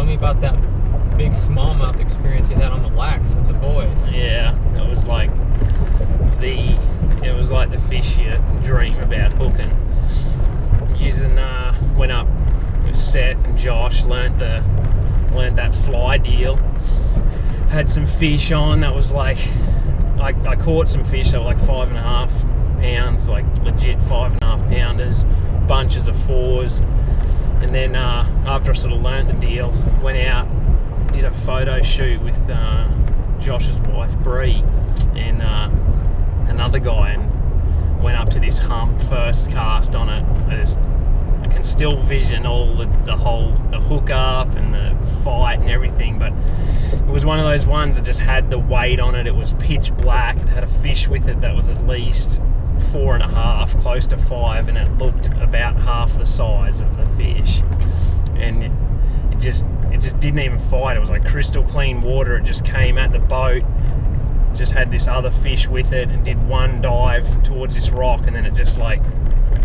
me about that big smallmouth experience you had on the lax with the boys. Yeah, it was like the fish you dream about hooking. Went up with Seth and Josh, learnt that fly deal. Had some fish on that was like, I caught some fish that were like 5.5 pounds, like legit 5.5 pounders, bunches of 4s. And then after I sort of learnt the deal, went out, did a photo shoot with Josh's wife Bree and another guy, and went up to this hump, first cast on it. I can still vision all the hook up and the fight and everything, but it was one of those ones that just had the weight on it. It was pitch black. It had a fish with it that was at least 4.5, close to 5, and it looked about half the size of the fish. And it just didn't even fight. It was like crystal clean water. It just came at the boat, just had this other fish with it, and did one dive towards this rock, and then it just like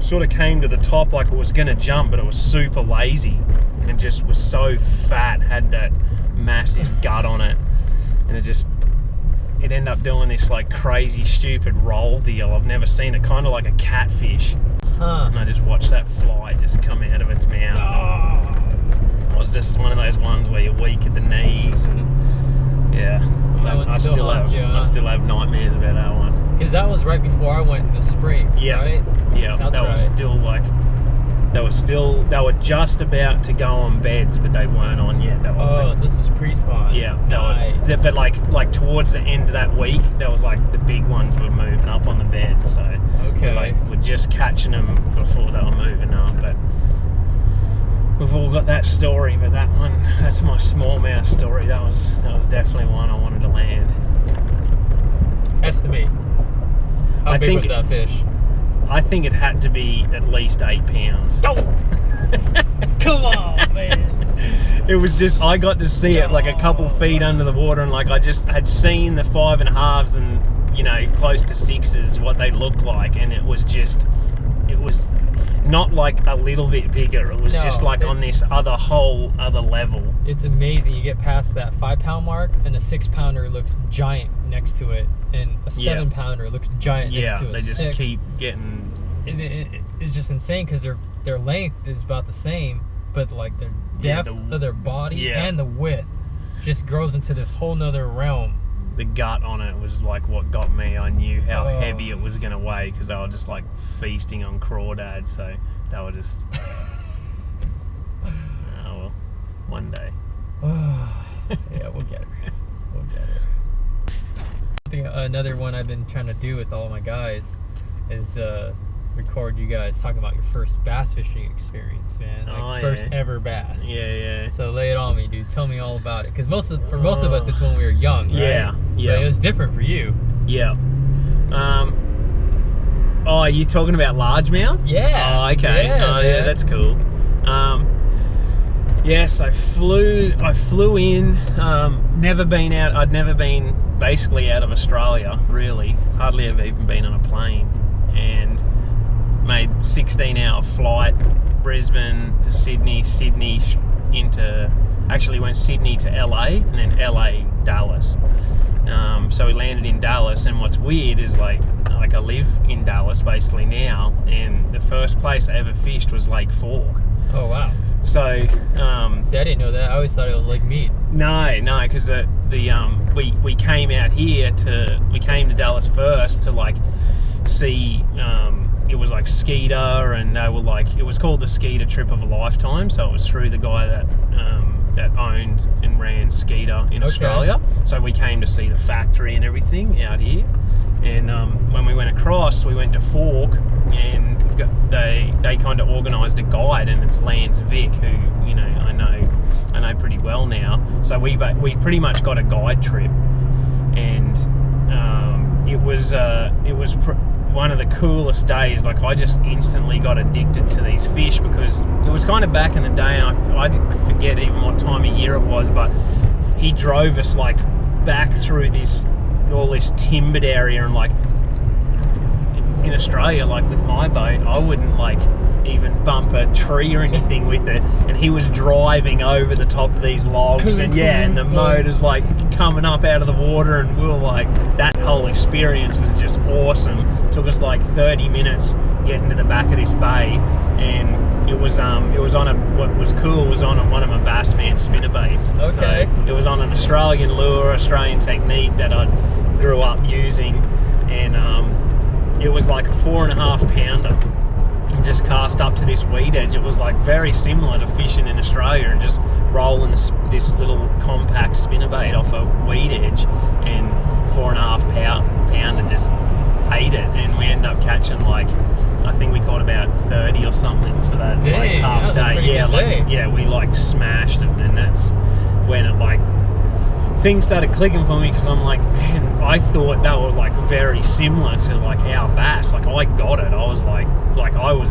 sort of came to the top like it was gonna jump, but it was super lazy and just was so fat, had that massive gut on it, and it ended up doing this like crazy stupid roll deal. I've never seen it, kind of like a catfish. And I just watched that fly just come out of its mouth. It was just one of those ones where you're weak at the knees, and yeah, I still have nightmares about that one. Because that was right before I went in the spring, right? Yeah, that was still like, they were just about to go on beds, but they weren't on yet. So this is pre-spawn. Yeah, nice. But like towards the end of that week, that was like the big ones were moving up on the bed. So we're just catching them before they were moving up. But we've all got that story, but that's my smallmouth story. That was definitely one I wanted to land. Estimate. How big was that fish? I think it had to be at least 8 pounds. Oh! Come on, man. It was just, I got to see it like a couple feet under the water, and like I just had seen the 5.5s and, you know, close to 6s, what they look like, and it was not like a little bit bigger. It was just like on this whole other level. It's amazing. You get past that 5-pound mark, and a 6-pounder looks giant next to it, and a 7-pounder looks giant next to it. They just keep getting. It's just insane because their length is about the same, but like their depth of their body and the width just grows into this whole nother realm. The gut on it was like what got me. I knew how heavy it was going to weigh because they were just like feasting on crawdads, so they were just well, one day. Yeah, we'll get it. We'll get it. I think another one I've been trying to do with all my guys is record you guys talking about your first bass fishing experience, man. Like first ever bass. Yeah. So lay it on me, dude. Tell me all about it. Because for most of us, it's when we were young, right? Yeah. But it was different for you. Yeah. Are you talking about largemouth? Yeah. Oh, okay. Yeah, that's cool. Yes, I flew in. Never been out. I'd never been basically out of Australia, really. Hardly ever even been on a plane. And made 16-hour flight, Brisbane to Sydney into, actually went Sydney to LA, and then LA, Dallas. So we landed in Dallas, and what's weird is like I live in Dallas basically now, and the first place I ever fished was Lake Fork. Oh wow. So see, I didn't know that. I always thought it was Lake Mead. No, because we came out here we came to Dallas first to like see, it was like Skeeter, and they were like, it was called the Skeeter Trip of a Lifetime, so it was through the guy that owned and ran Skeeter in Australia. So we came to see the factory and everything out here, and when we went across, we went to Fork, and they kind of organised a guide, and it's Lance Vic, who, you know, I know pretty well now. So we pretty much got a guide trip, and it was one of the coolest days. Like, I just instantly got addicted to these fish because it was kind of back in the day, and I forget even what time of year it was, but he drove us like back through all this timbered area, and like in Australia, like with my boat, I wouldn't like even bump a tree or anything with it, and he was driving over the top of these logs, and and the motor's like coming up out of the water, and we were like, that whole experience was just awesome. Took us like 30 minutes getting to the back of this bay, and it was on what was cool was on one of my Bassman spinnerbaits. Okay. So it was on an Australian lure, Australian technique that I grew up using, and it was like a 4.5 pounder. Just cast up to this weed edge. It was like very similar to fishing in Australia, and just rolling this little compact spinnerbait off a weed edge, and 4.5 pounder just ate it, and we ended up catching like, I think we caught about 30 or something for that like half day. Yeah, we like smashed it, and that's when it like things started clicking for me, because I'm like, man, I thought they were like very similar to like our bass. Like I got it. I was like I was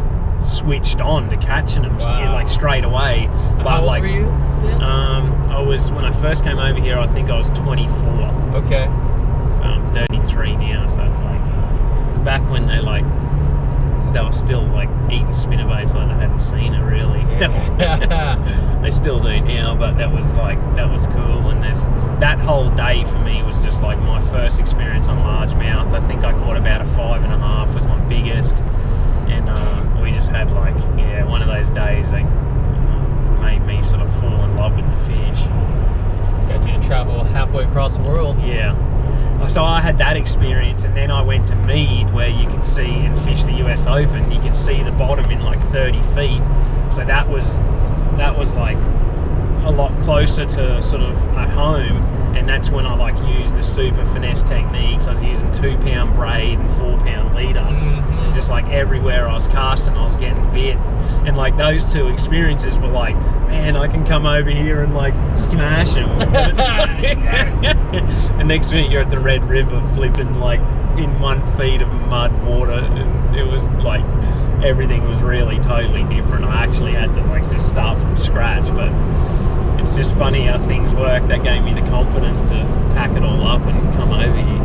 switched on to catching them like straight away. But how old like, were you? I was, when I first came over here, I think I was 24. Okay. So I'm 33 now. So it's like, it's back when they were still like eating spinnerbaits like I hadn't seen it really. Yeah. They still do now, but that was cool. And that whole day for me was just like my first experience on largemouth. I think I caught about a 5.5 was my biggest, and we just had like one of those days that made me sort of fall in love with the fish. Got you to travel halfway across the world. Yeah. So I had that experience, and then I went to Mead, where you could see and fish the US Open. You could see the bottom in like 30 feet. So that was like a lot closer to sort of at home, and that's when I like used the super finesse techniques. I was using 2-pound braid and 4-pound leader, and just like everywhere I was casting, I was getting bit. And like those two experiences were like, man, I can come over here and like smash them. And next minute you're at the Red River flipping like in 1 feet of mud water, and it was like everything was really totally different. I actually had to like just start from scratch, but it's just funny how things work. That gave me the confidence to pack it all up and come over here.